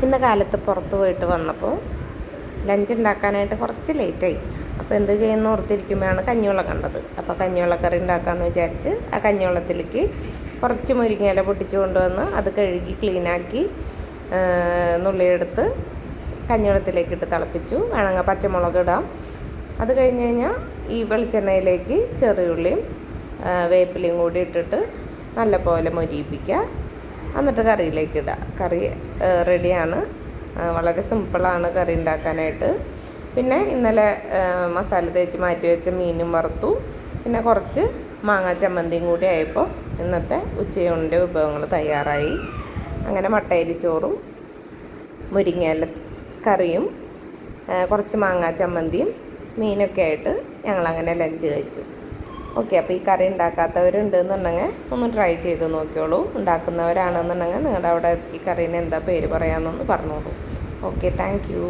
ഇന്ന് കാലത്ത് പുറത്ത് പോയിട്ട് വന്നപ്പോൾ ലഞ്ച് ഉണ്ടാക്കാനായിട്ട് കുറച്ച് ലേറ്റായി. അപ്പോൾ എന്ത് ചെയ്യുന്ന ഓർത്തിരിക്കുമ്പോഴാണ് കഞ്ഞിവെള്ളം കണ്ടത്. അപ്പോൾ കഞ്ഞിവെള്ളക്കറി ഉണ്ടാക്കാമെന്ന് വിചാരിച്ച് ആ കഞ്ഞിവെള്ളത്തിലേക്ക് കുറച്ച് മുരിങ്ങയില പൊട്ടിച്ച് കൊണ്ടുവന്ന് അത് കഴുകി ക്ലീനാക്കി നുള്ളിയെടുത്ത് കഞ്ഞിവെള്ളത്തിലേക്ക് ഇട്ട് തിളപ്പിച്ചു. വേണമെങ്കിൽ പച്ചമുളക് ഇടാം. അത് കഴിഞ്ഞ് കഴിഞ്ഞാൽ ഈ വെളിച്ചെണ്ണയിലേക്ക് ചെറിയുള്ളിയും വേപ്പിലയും കൂടി ഇട്ടിട്ട് നല്ലപോലെ മൊരിയിപ്പിക്കുക. എന്നിട്ട് കറിയിലേക്ക് ഇടുക. കറി റെഡിയാണ്. വളരെ സിമ്പിളാണ് കറി ഉണ്ടാക്കാനായിട്ട്. പിന്നെ ഇന്നലെ മസാല തേച്ച് മാറ്റി വെച്ച മീനും വറുത്തു. പിന്നെ കുറച്ച് മാങ്ങാ ചമ്മന്തിയും കൂടി ആയപ്പോൾ ഇന്നത്തെ ഉച്ചയൂണിൻ്റെ വിഭവങ്ങൾ തയ്യാറായി. അങ്ങനെ മട്ടയരി ചോറും മുരിങ്ങയില കറിയും കുറച്ച് മാങ്ങാ ചമ്മന്തിയും മീനൊക്കെ ആയിട്ട് ഞങ്ങളങ്ങനെ ലഞ്ച് കഴിച്ചു. ഓക്കെ, അപ്പോൾ ഈ കറി ഉണ്ടാക്കാത്തവരുണ്ടെന്നുണ്ടെങ്കിൽ ഒന്ന് ട്രൈ ചെയ്ത് നോക്കിയോളൂ. ഉണ്ടാക്കുന്നവരാണെന്നുണ്ടെങ്കിൽ നിങ്ങളുടെ അവിടെ ഈ കറീനെ എന്താ പേര് പറയാമെന്നൊന്ന് പറഞ്ഞോളൂ. Okay, thank you.